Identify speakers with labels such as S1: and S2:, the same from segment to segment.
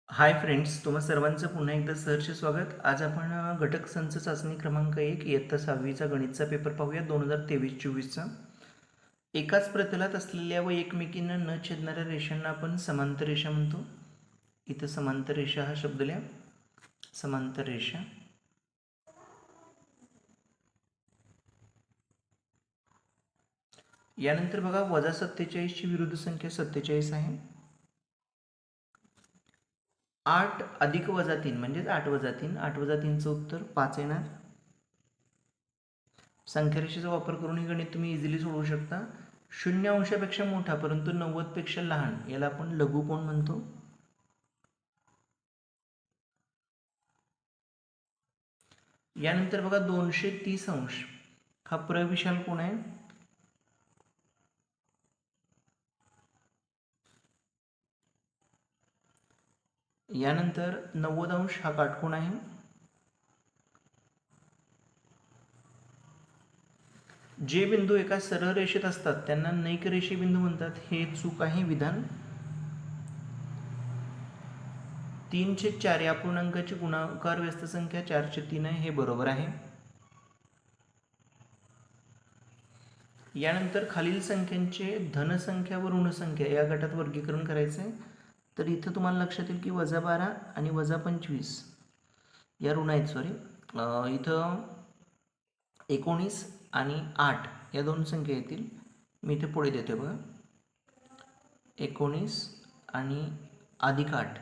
S1: Hi friends, तुम्हा सर्वांचं पुन्हा एकदा सहर्ष स्वागत. आज आपण घटक संच चाचणी क्रमांक 1 इयत्ता 6वीचा गणितचा पेपर पाहूया 2023-24चा. एकाच प्रतलात असलेल्या व एकमेकींना न छेदणाऱ्या रेषांना आपण समांतर रेषा म्हणतो. इथं समांतर रेषा हा शब्द लिहा. समांतर रेषा. यानंतर बघा, वजा 47ची विरुद्ध संख्या 47 आहे. 8 अधिक वजा 3 म्हणजेच 8 वजा 3. 8 वजा 3चं उत्तर 5 येणार. संख्यारेषेचा वापर करून हे गणित तुम्ही इझिली सोडवू शकता. 0 अंशापेक्षा मोठा परंतु 90 पेक्षा लहान याला आपण लघुकोन म्हणतो. यानंतर बघा, 230 अंश हा प्रविशाल कोण आहे. यानंतर 90 अंश हा काटकोन आहे. जे बिंदू एका सरळ रेषेत असतात त्यांना नैक रेषे बिंदू म्हणतात. हे चूक आहे विधान. 3/4 या पूर्णांकाची गुणाकार व्यस्त संख्या 4/3 आहे, हे बरोबर आहे. यानंतर खालील संख्यांचे धनसंख्या व ऋणसंख्या या गटात वर्गीकरण करायचं आहे. तर इथं तुम्हाला लक्षात येईल की -12 आणि -25 या ऋण आहेत. इथं 19 आणि 8 या दोन संख्या येतील. मी इथे पुढे देतो बघा. 19 आणि +8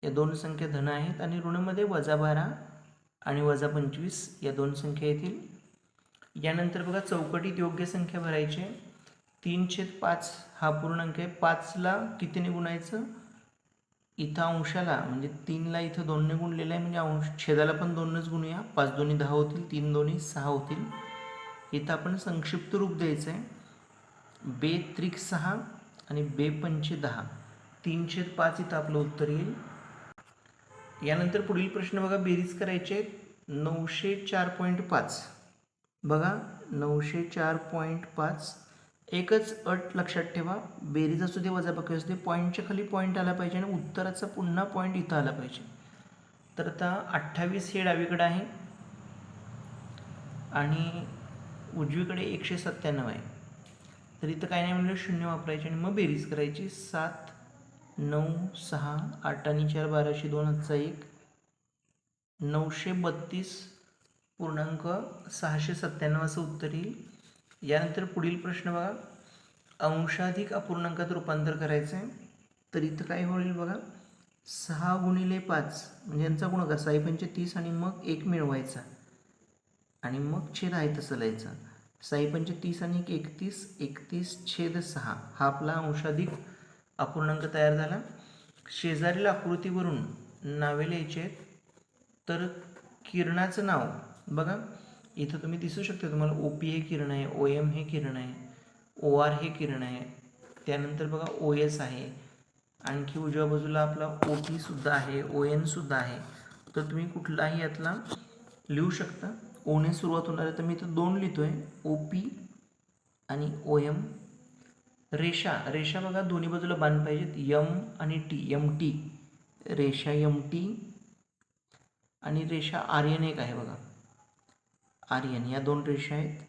S1: या दोन संख्या धन आहेत आणि ऋणमध्ये -12 आणि -25 या दोन संख्या येतील. यानंतर बघा, चौकटीत योग्य संख्या भरायची. 3/5 हा पूर्णांक आहे. 5ला कितीने गुणायचं. इथं अंशाला म्हणजे 3ला इथं 2ने गुणलेलं आहे, म्हणजे छेदाला पण 2नेच गुणूया. 5 दोन्ही 10 होतील, 3 दोन्ही 6 होतील. इथं आपण संक्षिप्त रूप द्यायचं आहे. 2×3=6 आणि 2×5=10. 3/5 इथं आपलं उत्तर येईल. यानंतर पुढील प्रश्न बघा, बेरीज करायची आहे. 904.5 बघा, 904.5. एकच अट लक्षात ठेवा, बेरीज असू दे वजाबाकी असू दे, पॉईंटच्या खाली पॉईंट आला पाहिजे आणि उत्तराचा पुन्हा पॉईंट इथं आला पाहिजे. तर आता 28 हे डावीकडे आहे आणि उजवीकडे 197 आहे. तर इथं काय नाही म्हणलं, 0 वापरायचे आणि मग बेरीज करायची. 7, 9, 6, 8 आणि 4 12, 2 1, 932.697 असं उत्तर येईल. यानंतर पुढील प्रश्न बघा, अंशाधिक अपूर्णांकात रूपांतर करायचं आहे. तर इथं काय होईल बघा, 6 × 5 म्हणजे यांचा गुणाकार 6×5 आणि मग 1 मिळवायचा आणि मग छेद आहे तसं लिहायचं. 6×5 आणि 31, 31/6 हा आपला अंशाधिक अपूर्णांक तयार झाला. शेजारील आकृतीवरून नावे लिहायची आहेत. तर किरणाचं नाव बघा, इथं तुम्ही दिसू शकता तुम्हाला. OP हे किरण आहे, OM हे किरण आहे, OR हे किरण आहे. त्यानंतर बघा OS आहे, आणखी उजव्या बाजूला आपला OP सुद्धा आहे, ON सुद्धा आहे. तर तुम्ही कुठलाही यातला लिहू शकता. ओने सुरुवात होणार आहे तर मी इथं 2 लिहितोय, OP आणि OM. रेषा बघा, दोन्ही बाजूला बाण पाहिजेत. M आणि T, MT रेषा, MT आणि रेषा आर्यन एक आहे बघा, आर्यन. या 2 रेषा आहेत.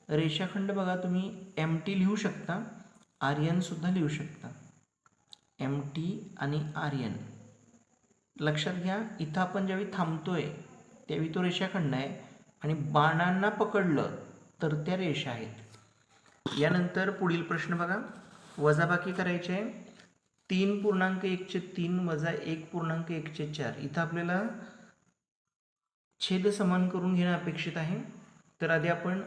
S1: रेषाखंड बघा, तुम्ही MT लिहू शकता, आर्यन सुद्धा लिहू शकता. MT आणि आर्यन लक्षात घ्या. इथं आपण ज्यावेळी थांबतोय त्यावेळी तो रेषाखंड आहे आणि बाणांना पकडलं तर त्या रेषा आहेत. यानंतर पुढील प्रश्न बघा, वजाबाकी करायची आहे. 3.1/3 वजा 1.1/4. इथं आपल्याला छेद समान करून घेणं अपेक्षित आहे. तर आधी आपण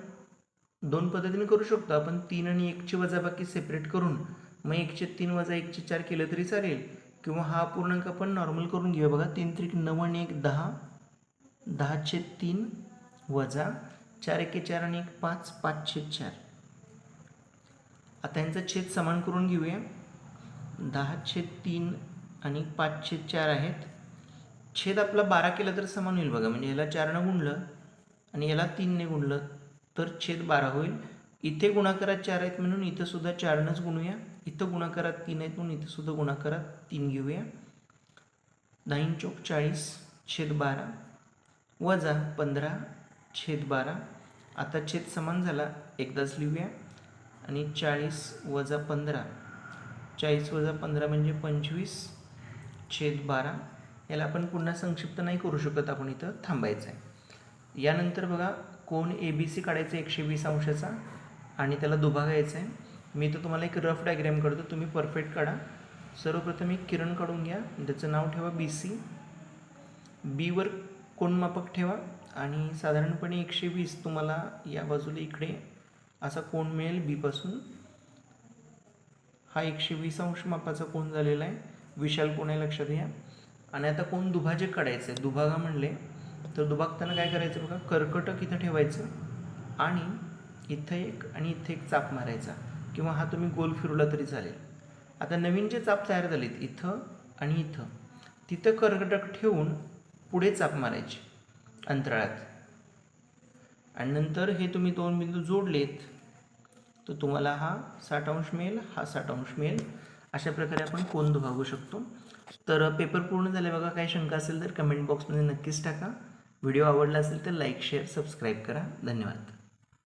S1: 2 पद्धतीने करू शकतो. आपण 3 आणि 1ची वजाबाकी सेपरेट करून मग 1/3 वजा 1/4 केलं तरी चालेल, किंवा हा पूर्णांक आपण नॉर्मल करून घेऊया. बघा, 3×3 = 9 आणि 1 10, 10/3 वजा 4×1 4 आणि 1 5, 5/4. आता यांचा छेद समान करून घेऊया. 10/3 आणि 5/4 आहेत. छेद आपला 12 केला तर समान होईल बघा, म्हणजे याला 4ने गुणलं आणि याला 3ने गुणलं तर छेद 12 होईल. इथे गुणाकारात 4 आहेत म्हणून इथं सुद्धा 4नेच गुणूया. इथं गुणाकारात 3 आहेत म्हणून इथं सुद्धा गुणाकारात 3 घेऊया. 9 चौक 40/12 वजा 15/12. आता छेद समान झाला, एकदाच लिहूया. आणि 40 वजा 15, 40 वजा 15 म्हणजे 25/12. याला आपण पुन्हा संक्षिप्त नाही करू शकत, आपण इथं थांबायचं आहे. यानंतर बघा कोन ABC काढायचा 120 अंशाचा आणि त्याला दुभागायचा आहे. मी इथं तुम्हाला एक रफ डायग्रॅम काढतो, तुम्ही परफेक्ट काढा. सर्वप्रथम एक किरण काढून घ्या, त्याचं नाव ठेवा BC. बीवर कोनमापक ठेवा आणि साधारणपणे 120 तुम्हाला या बाजूला इकडे असा कोन मिळेल बीपासून. हा 120 अंश मापाचा कोन झालेला आहे, विशाल कोन आहे लक्षात घ्या. आणि आता कोन दुभाजक काढायचं आहे. दुभागा म्हणले तर दुभागताना काय करायचं बघा, कर्कटक इथं ठेवायचं आणि इथं एक आणि इथं एक चाप मारायचा, किंवा हा तुम्ही गोल फिरवला तरी चालेल. आता नवीन जे चाप तयार झालेत इथं आणि इथं, तिथं कर्कटक ठेवून पुढे चाप मारायचे अंतराळात. आणि नंतर हे तुम्ही 2 बिंदू जोडलेत तर तुम्हाला हा 60 अंश मिळेल, हा 60 अंश मिळेल. अशा प्रकारे आपण कोन दुभागू शकतो. तर पेपर पूर्ण झाले बघा. काही शंका असेल तर कमेंट बॉक्समध्ये नक्कीच टाका. व्हिडिओ आवडला असेल तर लाईक, शेअर, सबस्क्राईब करा. धन्यवाद.